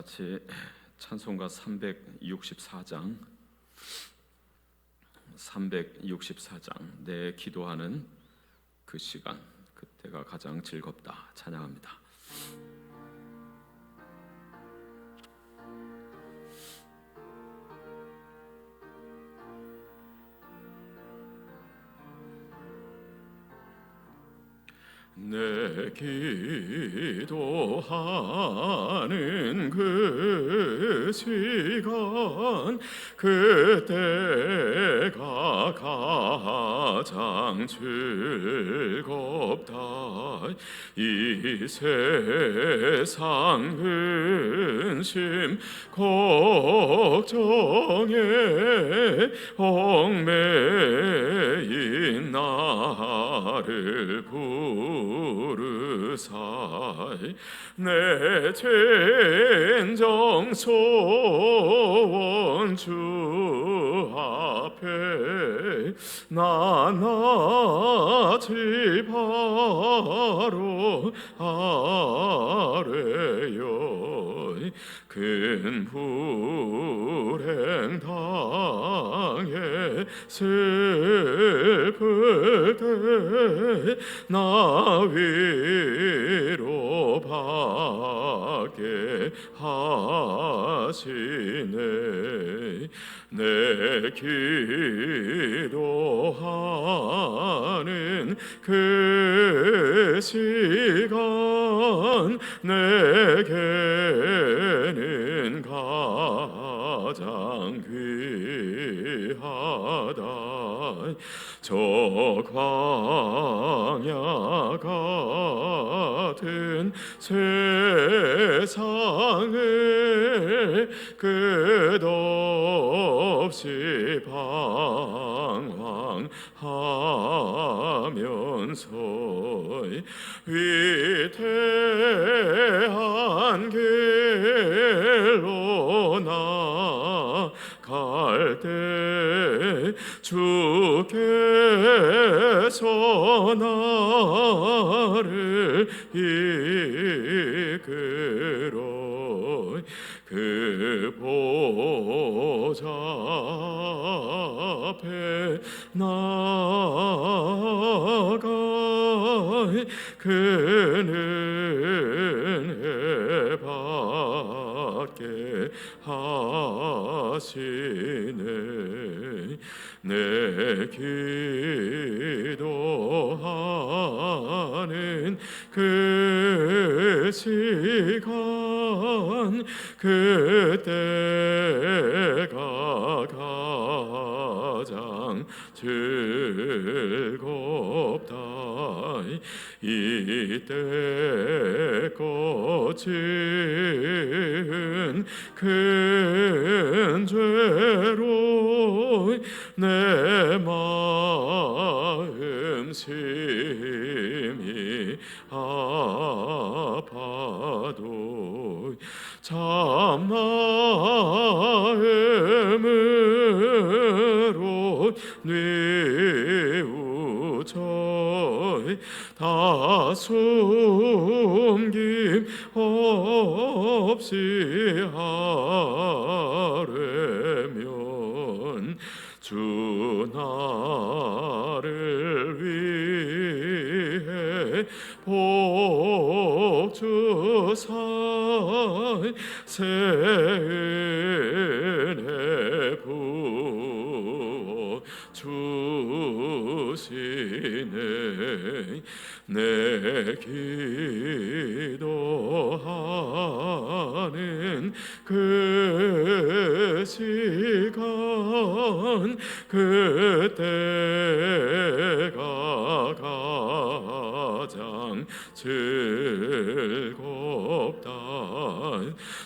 같이 찬송가 364장 내 기도하는 그 시간, 그때가 가장 즐겁다 찬양합니다. 내 기도하는 그 시간, 그때가 가장 즐겁다. 이 세상 근심 걱정에 얽매인 나를 부르사이, 내 죄인정 소원 주 앞에 나나지 바로 아래요. 큰 불행 당해 슬플 때 나 위로 받게 하시네. 내 기도하는 그 시간, 내게는 가장 귀하다. 저 광야 같은 세상에 끝없이 방황하면서 위태한 길로 나갈 때 주께서 나를 이끌어 그 보좌 앞에 나아가 그 은혜 받게 하시네. 내 기도하는 그 시간, 그때가 가장 즐겁다. 이때 거친 큰 죄로 내 마음 심히 아파도 참 마음으로 뉘우쳐 다 숨김 없이 하려면 주 나를 위해 복 주사이, 새 은혜 부어 주시네. 내 기도하는 그 시간, 그때가 가장 즐겁다.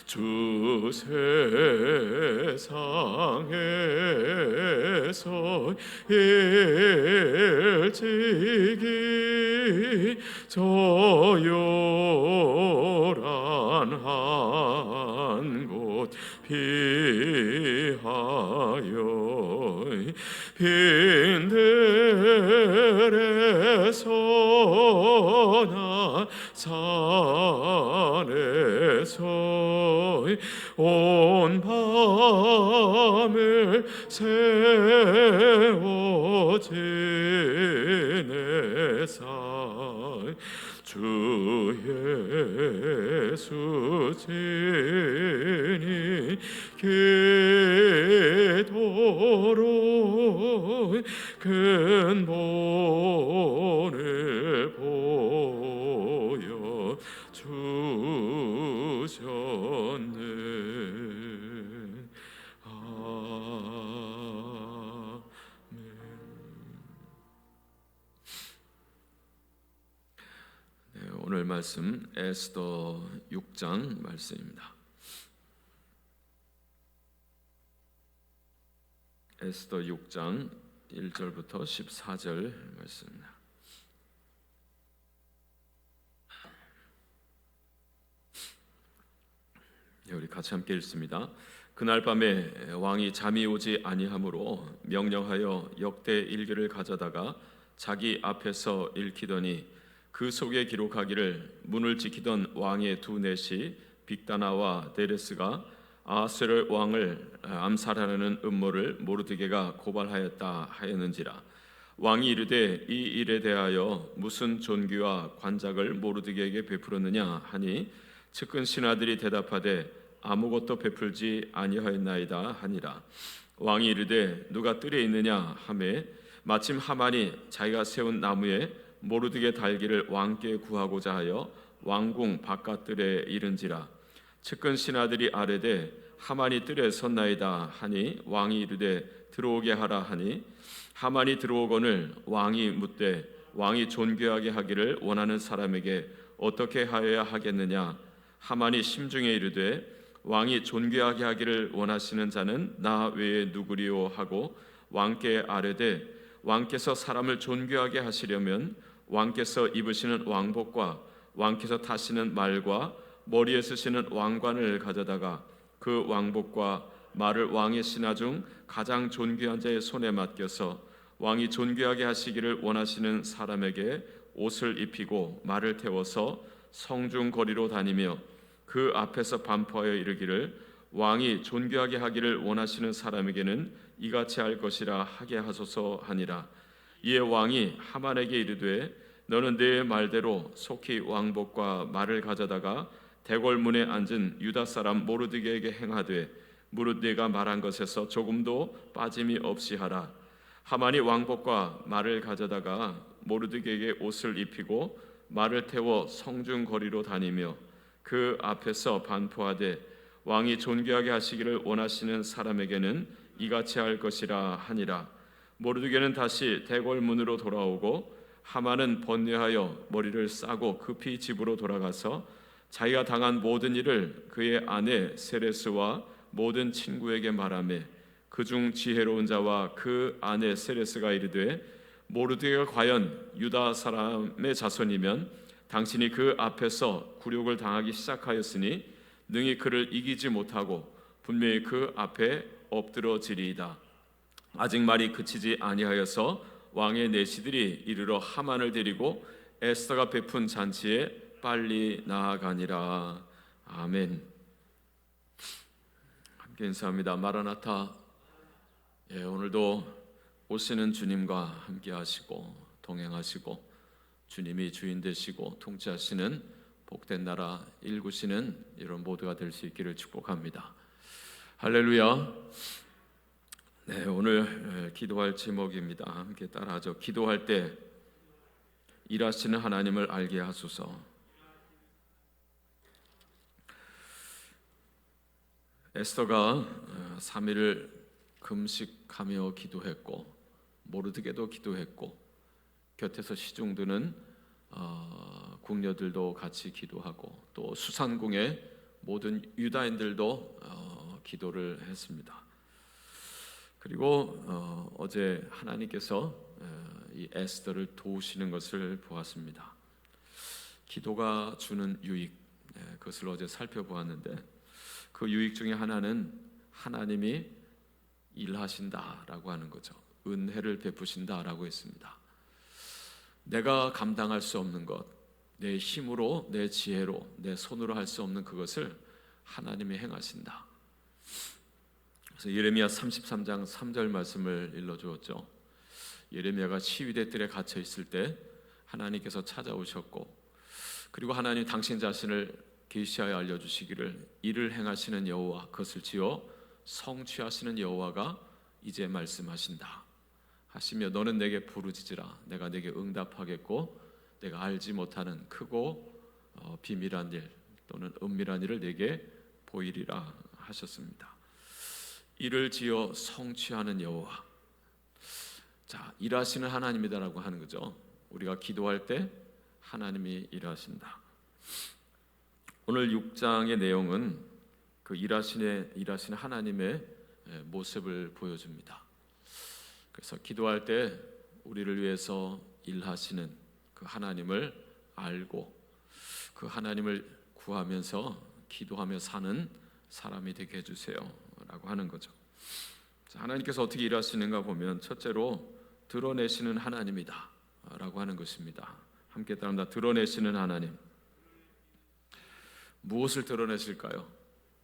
주 세상에서 일찍이 저 요란 한 곳 피하여 빈들에서나 산에서 온 밤을 세워 지내사 주 예수 지니 기도로 큰 본을 보여 주셨네. 오늘 말씀 에스더 6장 말씀입니다. 에스더 6장 1절부터 14절 말씀입니다. 우리 같이 함께 읽습니다. 그날 밤에 왕이 잠이 오지 아니하므로 명령하여 역대 일기를 가져다가 자기 앞에서 읽히더니 그 속에 기록하기를 문을 지키던 왕의 두 넷이 빅다나와 데레스가 아하스웨로 왕을 암살하려는 음모를 모르드게가 고발하였다 하였는지라. 왕이 이르되 이 일에 대하여 무슨 존귀와 관작을 모르드게에게 베풀었느냐 하니 측근 신하들이 대답하되 아무것도 베풀지 아니하였나이다 하니라. 왕이 이르되 누가 뜰에 있느냐 하매 마침 하만이 자기가 세운 나무에 모르드게 달기를 왕께 구하고자 하여 왕궁 바깥뜰에 이른지라. 측근 신하들이 아뢰되 하만이 뜰에 섰나이다 하니 왕이 이르되 들어오게 하라 하니 하만이 들어오거늘 왕이 묻되 왕이 존귀하게 하기를 원하는 사람에게 어떻게 하여야 하겠느냐. 하만이 심중에 이르되 왕이 존귀하게 하기를 원하시는 자는 나 외에 누구리요 하고 왕께 아뢰되 왕께서 사람을 존귀하게 하시려면 왕께서 입으시는 왕복과 왕께서 타시는 말과 머리에 쓰시는 왕관을 가져다가 그 왕복과 말을 왕의 신하 중 가장 존귀한 자의 손에 맡겨서 왕이 존귀하게 하시기를 원하시는 사람에게 옷을 입히고 말을 태워서 성중 거리로 다니며 그 앞에서 반포하여 이르기를 왕이 존귀하게 하기를 원하시는 사람에게는 이같이 할 것이라 하게 하소서 하니라. 이에 왕이 하만에게 이르되 너는 내 말대로 속히 왕복과 말을 가져다가 대궐문에 앉은 유다 사람 모르드게에게 행하되 무릇 네가 말한 것에서 조금도 빠짐이 없이 하라. 하만이 왕복과 말을 가져다가 모르드게에게 옷을 입히고 말을 태워 성중 거리로 다니며 그 앞에서 반포하되 왕이 존귀하게 하시기를 원하시는 사람에게는 이같이 할 것이라 하니라. 모르드게는 다시 대궐문으로 돌아오고 하만은 번뇌하여 머리를 싸고 급히 집으로 돌아가서 자기가 당한 모든 일을 그의 아내 세레스와 모든 친구에게 말하며 그중 지혜로운 자와 그 아내 세레스가 이르되 모르드게가 과연 유다 사람의 자손이면 당신이 그 앞에서 굴욕을 당하기 시작하였으니 능히 그를 이기지 못하고 분명히 그 앞에 엎드러지리이다. 아직 말이 그치지 아니하여서 왕의 내시들이 이르러 하만을 데리고 에스더가 베푼 잔치에 빨리 나아가니라. 아멘. 함께 인사합니다. 마라나타. 오늘도 오시는 주님과 함께 하시고 동행하시고 주님이 주인 되시고 통치하시는 복된 나라 일구시는 이런 모두가 될 수 있기를 축복합니다. 할렐루야. 네, 오늘 기도할 제목입니다. 함께 따라하죠. 기도할 때 일하시는 하나님을 알게 하소서. 에스더가 3일을 금식하며 기도했고 모르드게도 기도했고 곁에서 시중드는 궁녀들도 같이 기도하고 또 수산궁의 모든 유다인들도 기도를 했습니다. 그리고 어제 하나님께서 이 에스더를 도우시는 것을 보았습니다. 기도가 주는 유익, 그것을 어제 살펴보았는데 그 유익 중에 하나는 하나님이 일하신다라고 하는 거죠. 은혜를 베푸신다라고 했습니다. 내가 감당할 수 없는 것, 내 힘으로, 내 지혜로, 내 손으로 할 수 없는 그것을 하나님이 행하신다. 그래서 예레미야 33장 3절 말씀을 일러주었죠. 예레미야가 시위대 뜰에 갇혀 있을 때 하나님께서 찾아오셨고, 그리고 하나님 당신 자신을 계시하여 알려주시기를 이를 행하시는 여호와, 그것을 지어 성취하시는 여호와가 이제 말씀하신다 하시며, 너는 내게 부르짖으라, 내가 내게 응답하겠고 내가 알지 못하는 크고 비밀한 일 또는 은밀한 일을 내게 보이리라 하셨습니다. 이를 지어 성취하는 여호와, 자, 일하시는 하나님이다라고 하는 거죠. 우리가 기도할 때 하나님이 일하신다. 오늘 6장의 내용은 그 일하시는 하나님의 모습을 보여줍니다. 그래서 기도할 때 우리를 위해서 일하시는 그 하나님을 알고 그 하나님을 구하면서 기도하며 사는 사람이 되게 해주세요 라고 하는 거죠. 하나님께서 어떻게 일하시는가 보면 첫째로 드러내시는 하나님이다 라고 하는 것입니다. 함께 따라합니다. 드러내시는 하나님. 무엇을 드러내실까요?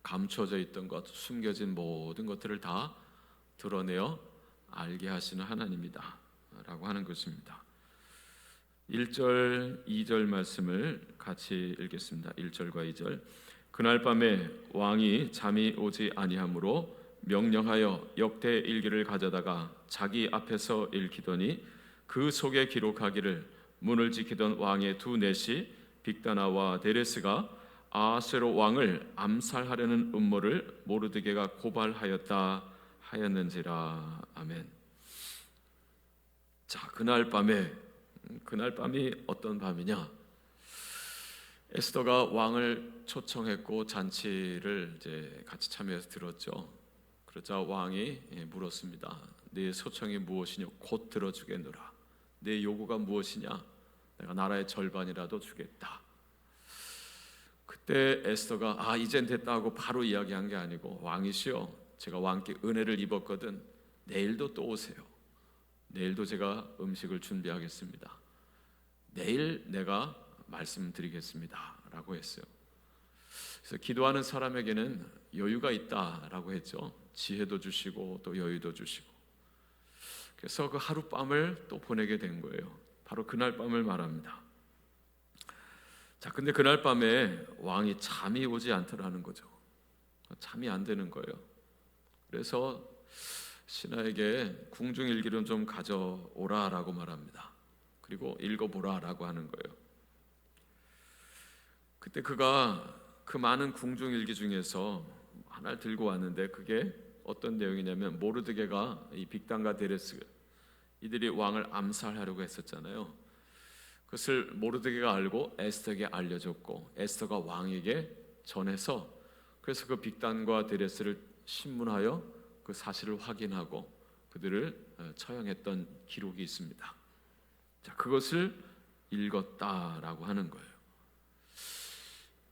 감춰져 있던 것, 숨겨진 모든 것들을 다 드러내어 알게 하시는 하나님이다 라고 하는 것입니다. 1절 2절 말씀을 같이 읽겠습니다. 1절과 2절. 그날 밤에 왕이 잠이 오지 아니하므로 명령하여 역대 일기를 가져다가 자기 앞에서 읽히더니 그 속에 기록하기를 문을 지키던 왕의 두 내시 빅다나와 데레스가 아하스웨로 왕을 암살하려는 음모를 모르드게가 고발하였다 하였는지라. 아멘. 자, 그날 밤이 어떤 밤이냐? 에스더가 왕을 초청했고 잔치를 이제 같이 참여해서 들었죠. 그러자 왕이 물었습니다. 네 소청이 무엇이냐? 곧 들어주겠노라. 내 요구가 무엇이냐? 내가 나라의 절반이라도 주겠다. 그때 에스더가 이젠 됐다 하고 바로 이야기한 게 아니고, 왕이시여, 제가 왕께 은혜를 입었거든 내일도 또 오세요. 내일도 제가 음식을 준비하겠습니다. 내일 내가 말씀드리겠습니다 라고 했어요. 그래서 기도하는 사람에게는 여유가 있다라고 했죠. 지혜도 주시고 또 여유도 주시고. 그래서 그 하룻밤을 또 보내게 된 거예요. 바로 그날 밤을 말합니다. 자, 근데 그날 밤에 왕이 잠이 오지 않더라는 거죠. 잠이 안 되는 거예요. 그래서 신하에게 궁중일기를 좀 가져오라라고 말합니다. 그리고 읽어보라라고 하는 거예요. 그때 그가 그 많은 궁중일기 중에서 하나를 들고 왔는데, 그게 어떤 내용이냐면, 모르드게가 이 빅단과 데레스 이들이 왕을 암살하려고 했었잖아요. 그것을 모르드게가 알고 에스더에게 알려줬고, 에스더가 왕에게 전해서, 그래서 그 빅단과 데레스를 신문하여 그 사실을 확인하고 그들을 처형했던 기록이 있습니다. 자, 그것을 읽었다라고 하는 거예요.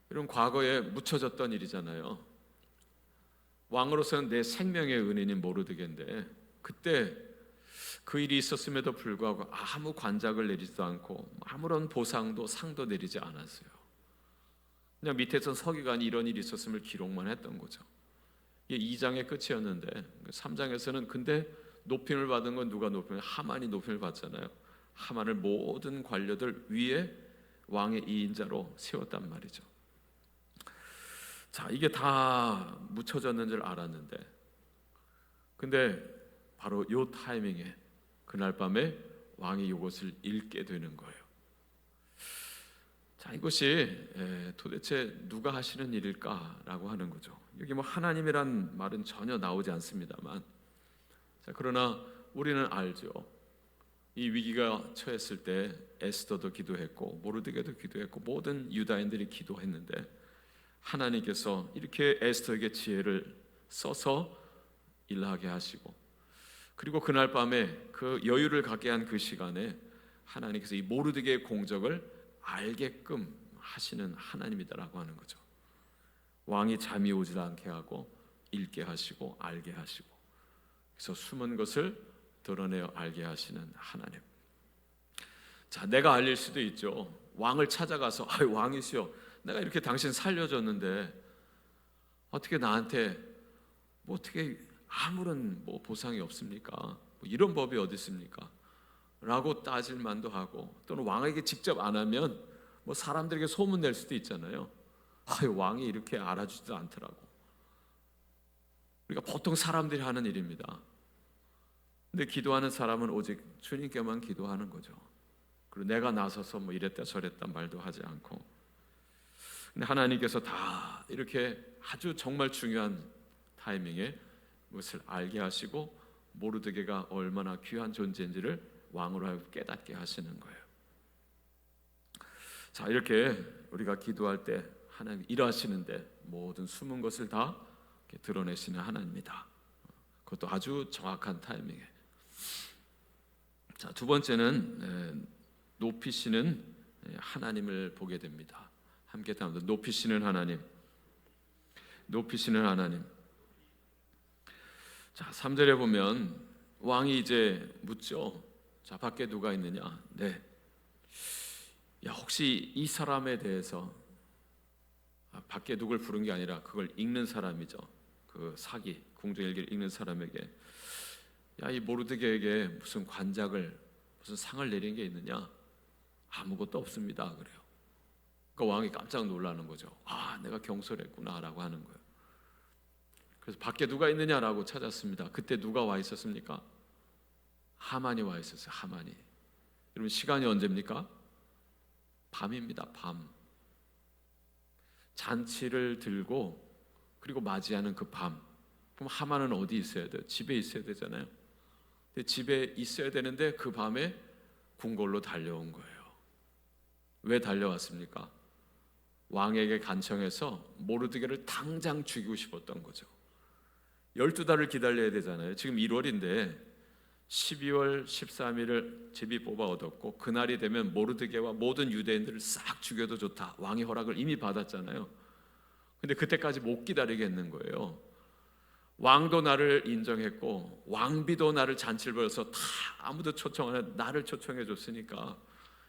이런 과거에 묻혀졌던 일이잖아요. 왕으로서는 내 생명의 은인인 모르드게인데, 그때 그 일이 있었음에도 불구하고 아무 관작을 내리지도 않고 아무런 보상도 상도 내리지 않았어요. 그냥 밑에서 서기관이 이런 일이 있었음을 기록만 했던 거죠. 이게 2장의 끝이었는데 3장에서는 근데 높임을 받은 건 누가 높임을? 하만이 높임을 받잖아요. 하만을 모든 관료들 위에 왕의 2인자로 세웠단 말이죠. 자, 이게 다 묻혀졌는 줄 알았는데, 근데 바로 요 타이밍에 그날 밤에 왕이 이것을 읽게 되는 거예요. 자, 이것이 도대체 누가 하시는 일일까라고 하는 거죠. 여기 뭐 하나님이란 말은 전혀 나오지 않습니다만, 자, 그러나 우리는 알죠. 이 위기가 처했을 때 에스더도 기도했고 모르드게도 기도했고 모든 유다인들이 기도했는데, 하나님께서 이렇게 에스더에게 지혜를 써서 일하게 하시고, 그리고 그날 밤에 그 여유를 갖게 한 그 시간에 하나님께서 이 모르드게의 공적을 알게끔 하시는 하나님이다라고 하는 거죠. 왕이 잠이 오지 않게 하고 읽게 하시고 알게 하시고, 그래서 숨은 것을 드러내어 알게 하시는 하나님. 자, 내가 알릴 수도 있죠. 왕을 찾아가서 왕이시여, 내가 이렇게 당신 살려줬는데 어떻게 나한테 어떻게 아무런 보상이 없습니까? 이런 법이 어디 있습니까? 라고 따질 만도 하고, 또는 왕에게 직접 안 하면 사람들에게 소문 낼 수도 있잖아요. 왕이 이렇게 알아주지도 않더라고. 우리가 보통 사람들이 하는 일입니다. 근데 기도하는 사람은 오직 주님께만 기도하는 거죠. 그리고 내가 나서서 이랬다 저랬다 말도 하지 않고. 근데 하나님께서 다 이렇게 아주 정말 중요한 타이밍에 그것을 알게 하시고 모르드게가 얼마나 귀한 존재인지를 왕으로 하여 깨닫게 하시는 거예요. 자, 이렇게 우리가 기도할 때 하나님 일하시는데 모든 숨은 것을 다 드러내시는 하나님이다. 그것도 아주 정확한 타이밍에. 자, 두 번째는 높이시는 하나님을 보게 됩니다. 함께 따라합니다. 높이시는 하나님. 높이시는 하나님. 자, 3절에 보면 왕이 이제 묻죠. 자, 밖에 누가 있느냐? 네. 야, 혹시 이 사람에 대해서, 밖에 누굴 부른 게 아니라 그걸 읽는 사람이죠. 그 사기, 궁정일기를 읽는 사람에게, 야, 이 모르드게에게 무슨 관작을, 무슨 상을 내린 게 있느냐? 아무것도 없습니다. 그래요. 그 왕이 깜짝 놀라는 거죠. 내가 경솔했구나라고 하는 거예요. 그래서 밖에 누가 있느냐라고 찾았습니다. 그때 누가 와 있었습니까? 하만이 와 있었어요. 하만이. 여러분, 시간이 언제입니까? 밤입니다. 밤. 잔치를 들고 그리고 맞이하는 그 밤. 그럼 하만은 어디 있어야 돼요? 집에 있어야 되잖아요. 근데 집에 있어야 되는데 그 밤에 궁궐로 달려온 거예요. 왜 달려왔습니까? 왕에게 간청해서 모르드게를 당장 죽이고 싶었던 거죠. 12달을 기다려야 되잖아요. 지금 1월인데 12월 13일을 제비 뽑아 얻었고, 그날이 되면 모르드게와 모든 유대인들을 싹 죽여도 좋다. 왕의 허락을 이미 받았잖아요. 근데 그때까지 못 기다리겠는 거예요. 왕도 나를 인정했고 왕비도 나를 잔치를 벌여서 다 아무도 초청 안 해 나를 초청해 줬으니까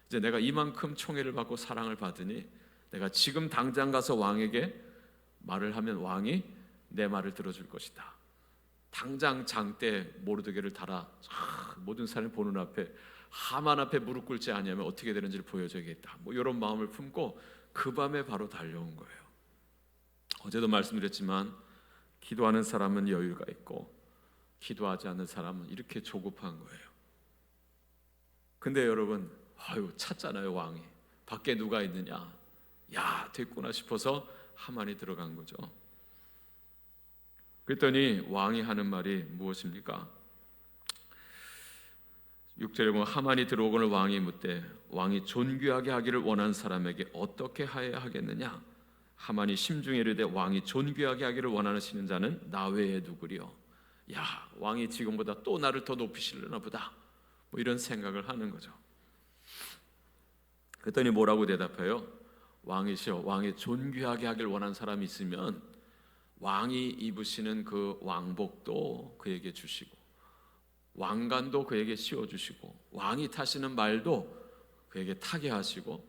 이제 내가 이만큼 총애를 받고 사랑을 받으니 내가 지금 당장 가서 왕에게 말을 하면 왕이 내 말을 들어줄 것이다. 당장 장대 모르드게를 달아 모든 사람이 보는 앞에, 하만 앞에 무릎 꿇지 아니하면 어떻게 되는지를 보여줘야겠다. 이런 마음을 품고 그 밤에 바로 달려온 거예요. 어제도 말씀드렸지만 기도하는 사람은 여유가 있고 기도하지 않는 사람은 이렇게 조급한 거예요. 근데 여러분, 찾잖아요. 왕이 밖에 누가 있느냐, 야 됐구나 싶어서 하만이 들어간 거죠. 그랬더니 왕이 하는 말이 무엇입니까? 6절에 보면 하만이 들어오거늘 왕이 묻되 왕이 존귀하게 하기를 원하는 사람에게 어떻게 하여야 하겠느냐? 하만이 심중에 이르되 왕이 존귀하게 하기를 원하시는 자는 나 외에 누구리요? 야, 왕이 지금보다 또 나를 더 높이시려나 보다. 이런 생각을 하는 거죠. 그랬더니 뭐라고 대답해요? 왕이시여, 왕이 존귀하게 하길 원하는 사람이 있으면 왕이 입으시는 그 왕복도 그에게 주시고 왕관도 그에게 씌워주시고 왕이 타시는 말도 그에게 타게 하시고,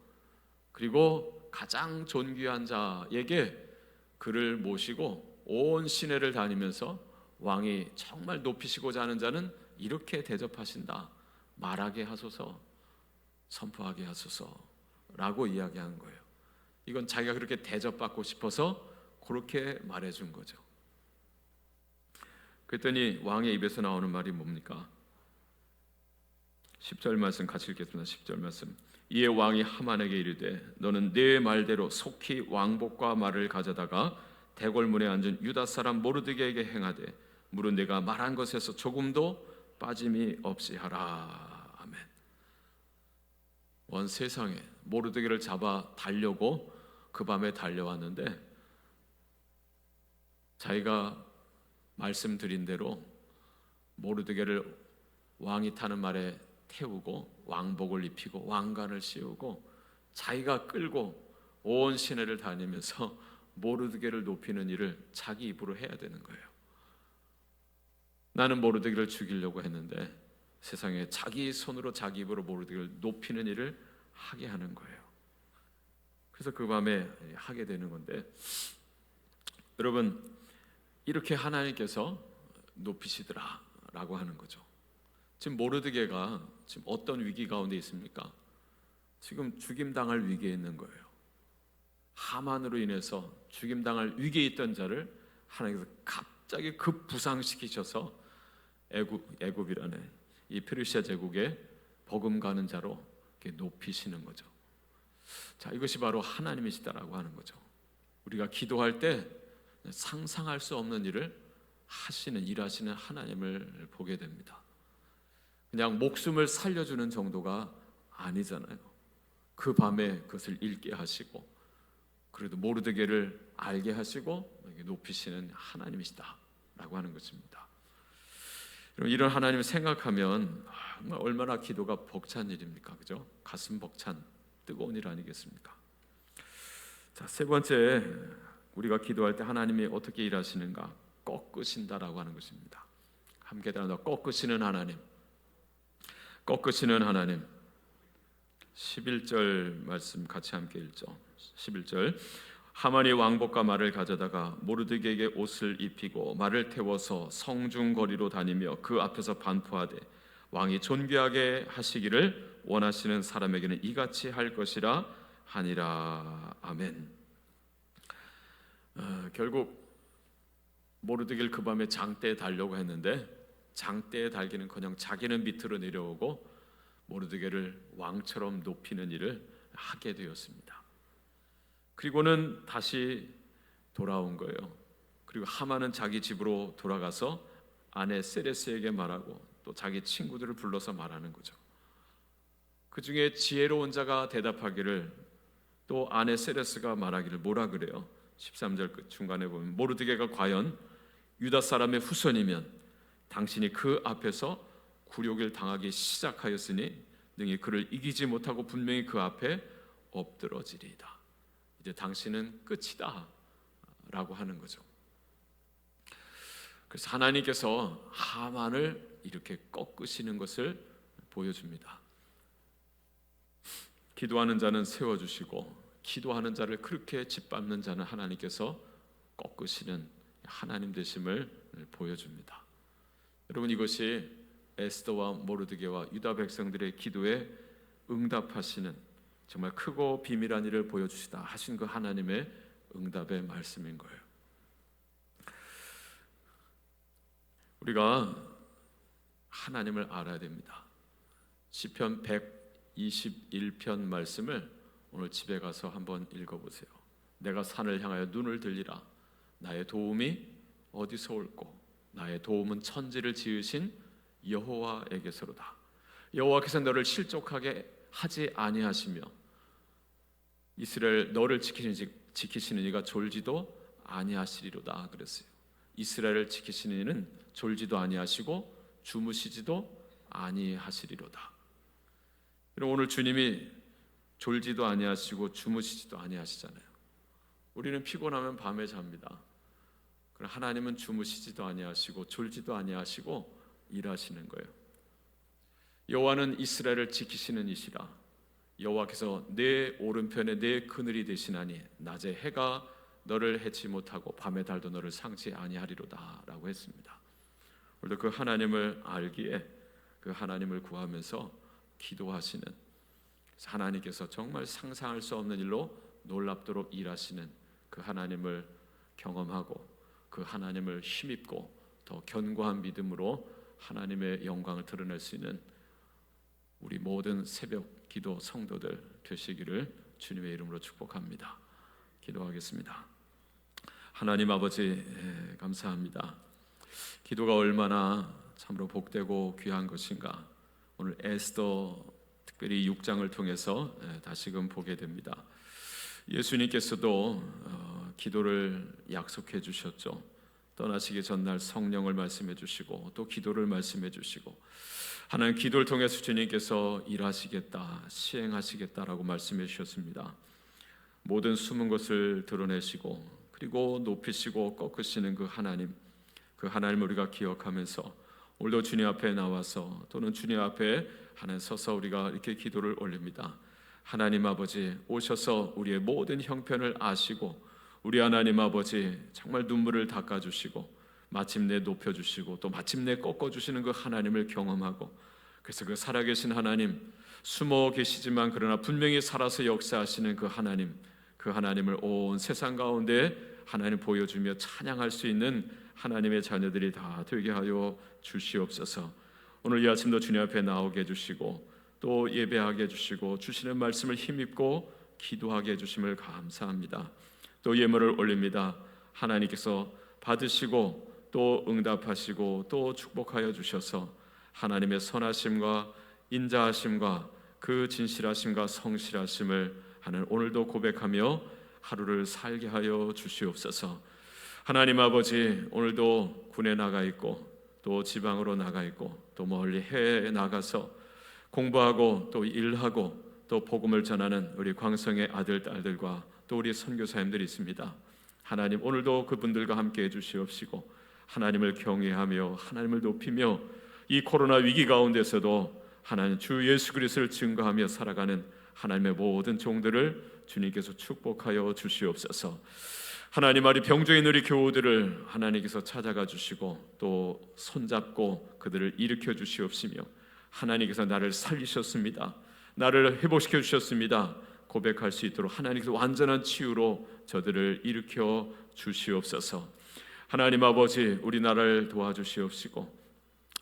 그리고 가장 존귀한 자에게 그를 모시고 온 시내를 다니면서 왕이 정말 높이시고자 하는 자는 이렇게 대접하신다, 말하게 하소서, 선포하게 하소서라고 이야기한 거예요. 이건 자기가 그렇게 대접받고 싶어서 그렇게 말해준 거죠. 그랬더니 왕의 입에서 나오는 말이 뭡니까? 10절 말씀 같이 읽겠습니다. 10절 말씀. 이에 왕이 하만에게 이르되 너는 네 말대로 속히 왕복과 말을 가져다가 대궐문에 앉은 유다 사람 모르드게에게 행하되 물은 내가 말한 것에서 조금도 빠짐이 없이 하라. 아멘. 온 세상에 모르드게를 잡아 달려고 그 밤에 달려왔는데 자기가 말씀드린 대로 모르드게를 왕이 타는 말에 태우고 왕복을 입히고 왕관을 씌우고 자기가 끌고 온 시내를 다니면서 모르드게를 높이는 일을 자기 입으로 해야 되는 거예요. 나는 모르드게를 죽이려고 했는데 세상에 자기 손으로 자기 입으로 모르드게를 높이는 일을 하게 하는 거예요. 그래서 그 밤에 하게 되는 건데, 여러분, 이렇게 하나님께서 높이시더라라고 하는 거죠. 지금 모르드게가 지금 어떤 위기 가운데 있습니까? 지금 죽임당할 위기에 있는 거예요. 하만으로 인해서 죽임당할 위기에 있던 자를 하나님께서 갑자기 급부상시키셔서 애굽이라는 이 페르시아 제국에 버금가는 자로 이렇게 높이시는 거죠. 자, 이것이 바로 하나님이시다라고 하는 거죠. 우리가 기도할 때 상상할 수 없는 일을 일하시는 하나님을 보게 됩니다. 그냥 목숨을 살려주는 정도가 아니잖아요. 그 밤에 그것을 읽게 하시고, 그래도 모르드게를 알게 하시고 높이시는 하나님이시다라고 하는 것입니다. 이런 하나님을 생각하면 정말 얼마나 기도가 벅찬 일입니까? 그죠? 가슴 벅찬 뜨거운 일 아니겠습니까? 자, 세 번째, 우리가 기도할 때 하나님이 어떻게 일하시는가? 꺾으신다라고 하는 것입니다. 함께 따라 꺾으시는 하나님. 꺾으시는 하나님. 11절 말씀 같이 함께 읽죠. 11절. 하만이 왕복과 말을 가져다가 모르드게에게 옷을 입히고 말을 태워서 성중 거리로 다니며 그 앞에서 반포하되 왕이 존귀하게 하시기를 원하시는 사람에게는 이같이 할 것이라 하니라. 아멘. 결국 모르드게를 그 밤에 장대에 달려고 했는데 장대에 달기는커녕 자기는 밑으로 내려오고 모르드게를 왕처럼 높이는 일을 하게 되었습니다. 그리고는 다시 돌아온 거예요. 그리고 하만은 자기 집으로 돌아가서 아내 세레스에게 말하고 또 자기 친구들을 불러서 말하는 거죠. 그 중에 지혜로운 자가 대답하기를, 또 아내 세레스가 말하기를 뭐라 그래요? 13절 끝 중간에 보면 모르드게가 과연 유다 사람의 후손이면 당신이 그 앞에서 굴욕을 당하기 시작하였으니 능히 그를 이기지 못하고 분명히 그 앞에 엎드러지리이다. 이제 당신은 끝이다 라고 하는 거죠. 그래서 하나님께서 하만을 이렇게 꺾으시는 것을 보여줍니다. 기도하는 자는 세워주시고 기도하는 자를 그렇게 짓밟는 자는 하나님께서 꺾으시는 하나님 되심을 보여줍니다. 여러분, 이것이 에스더와 모르드게와 유다 백성들의 기도에 응답하시는 정말 크고 비밀한 일을 보여주시다 하신 그 하나님의 응답의 말씀인 거예요. 우리가 하나님을 알아야 됩니다. 시편 121편 말씀을 오늘 집에 가서 한번 읽어보세요. 내가 산을 향하여 눈을 들리라. 나의 도움이 어디서 올꼬? 나의 도움은 천지를 지으신 여호와에게서로다. 여호와께서 너를 실족하게 하지 아니하시며 이스라엘 너를 지키시는 이가 졸지도 아니하시리로다 그랬어요. 이스라엘을 지키시는 이는 졸지도 아니하시고 주무시지도 아니하시리로다. 그럼 오늘 주님이 졸지도 아니하시고 주무시지도 아니하시잖아요. 우리는 피곤하면 밤에 잡니다. 그럼 하나님은 주무시지도 아니하시고 졸지도 아니하시고 일하시는 거예요. 여호와는 이스라엘을 지키시는 이시라. 여호와께서 내 오른편에 내 그늘이 되시나니 낮에 해가 너를 해치 못하고 밤의 달도 너를 상치 아니하리로다 라고 했습니다. 오늘도 그 하나님을 알기에 그 하나님을 구하면서 기도하시는, 하나님께서 정말 상상할 수 없는 일로 놀랍도록 일하시는 그 하나님을 경험하고 그 하나님을 힘입고 더 견고한 믿음으로 하나님의 영광을 드러낼 수 있는 우리 모든 새벽 기도 성도들 되시기를 주님의 이름으로 축복합니다. 기도하겠습니다. 하나님 아버지, 감사합니다. 기도가 얼마나 참으로 복되고 귀한 것인가. 오늘 에스더 특별히 6장을 통해서 다시금 보게 됩니다. 예수님께서도 기도를 약속해 주셨죠. 떠나시기 전날 성령을 말씀해 주시고 또 기도를 말씀해 주시고, 하나님 기도를 통해서 주님께서 일하시겠다, 시행하시겠다라고 말씀해 주셨습니다. 모든 숨은 것을 드러내시고 그리고 높이시고 꺾으시는 그 하나님 우리가 기억하면서 오늘도 주님 앞에 나와서 또는 주님 앞에 하나님 서서 우리가 이렇게 기도를 올립니다. 하나님 아버지, 오셔서 우리의 모든 형편을 아시고 우리 하나님 아버지 정말 눈물을 닦아주시고 마침내 높여주시고 또 마침내 꺾어주시는 그 하나님을 경험하고, 그래서 그 살아계신 하나님, 숨어 계시지만 그러나 분명히 살아서 역사하시는 그 하나님을 온 세상 가운데 하나님 보여주며 찬양할 수 있는 하나님의 자녀들이 다 되게 하여 주시옵소서. 오늘 이 아침도 주님 앞에 나오게 해주시고 또 예배하게 해주시고 주시는 말씀을 힘입고 기도하게 해주심을 감사합니다. 또 예물을 올립니다. 하나님께서 받으시고 또 응답하시고 또 축복하여 주셔서 하나님의 선하심과 인자하심과 그 진실하심과 성실하심을 하는 오늘도 고백하며 하루를 살게 하여 주시옵소서. 하나님 아버지, 오늘도 군에 나가 있고 또 지방으로 나가 있고 또 멀리 해외에 나가서 공부하고 또 일하고 또 복음을 전하는 우리 광성의 아들 딸들과 또 우리 선교사님들이 있습니다. 하나님, 오늘도 그분들과 함께 해주시옵시고 하나님을 경외하며 하나님을 높이며 이 코로나 위기 가운데서도 하나님 주 예수 그리스도를 증거하며 살아가는 하나님의 모든 종들을 주님께서 축복하여 주시옵소서. 하나님, 우리 병조인 우리 교우들을 하나님께서 찾아가 주시고 또 손잡고 그들을 일으켜 주시옵시며 하나님께서 나를 살리셨습니다, 나를 회복시켜 주셨습니다 고백할 수 있도록 하나님께서 완전한 치유로 저들을 일으켜 주시옵소서. 하나님 아버지, 우리나라를 도와주시옵시고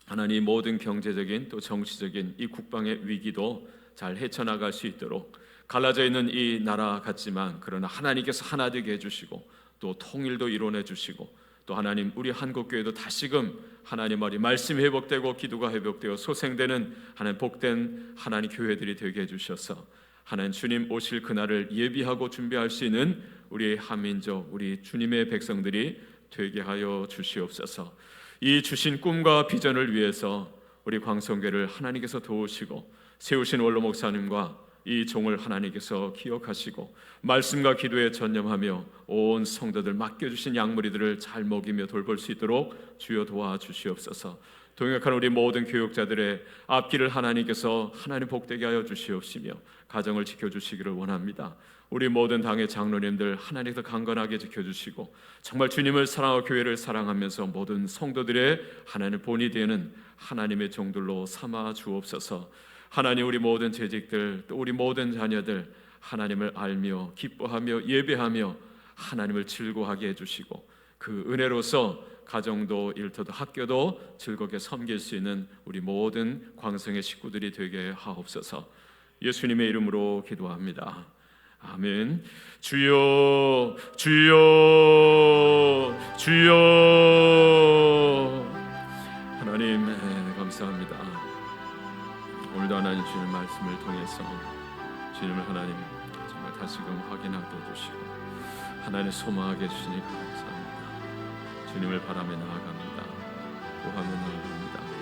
하나님 모든 경제적인 또 정치적인 이 국방의 위기도 잘 헤쳐나갈 수 있도록 갈라져 있는 이 나라 같지만 그러나 하나님께서 하나 되게 해주시고 또 통일도 이뤄내 주시고 또 하나님 우리 한국교회도 다시금 하나님 말씀이 회복되고 기도가 회복되어 소생되는 하나님 복된 하나님 교회들이 되게 해주셔서 하나님 주님 오실 그날을 예비하고 준비할 수 있는 우리 한민족 우리 주님의 백성들이 되게 하여 주시옵소서. 이 주신 꿈과 비전을 위해서 우리 광성교회를 하나님께서 도우시고 세우신 원로 목사님과 이 종을 하나님께서 기억하시고 말씀과 기도에 전념하며 온 성도들 맡겨주신 양무리들을 잘 먹이며 돌볼 수 있도록 주여 도와주시옵소서. 동역하는 우리 모든 교육자들의 앞길을 하나님께서 하나님 복되게 하여 주시옵시며 가정을 지켜주시기를 원합니다. 우리 모든 당의 장로님들 하나님께서 강건하게 지켜주시고 정말 주님을 사랑하고 교회를 사랑하면서 모든 성도들의 하나님 본이 되는 하나님의 종들로 삼아 주옵소서. 하나님, 우리 모든 재직들 또 우리 모든 자녀들 하나님을 알며 기뻐하며 예배하며 하나님을 즐거워하게 해주시고 그 은혜로서 가정도 일터도 학교도 즐겁게 섬길 수 있는 우리 모든 광성의 식구들이 되게 하옵소서. 예수님의 이름으로 기도합니다. 아멘. 주여 주여 주여. 하나님 감사합니다. 오늘도 하나님 주님 말씀을 통해서 주님을 하나님 정말 다시금 확인하게 해주시고 하나님 소망하게 해주시니 감사합니다. 주님을 바라며 나아갑니다. 구하며 나아갑니다.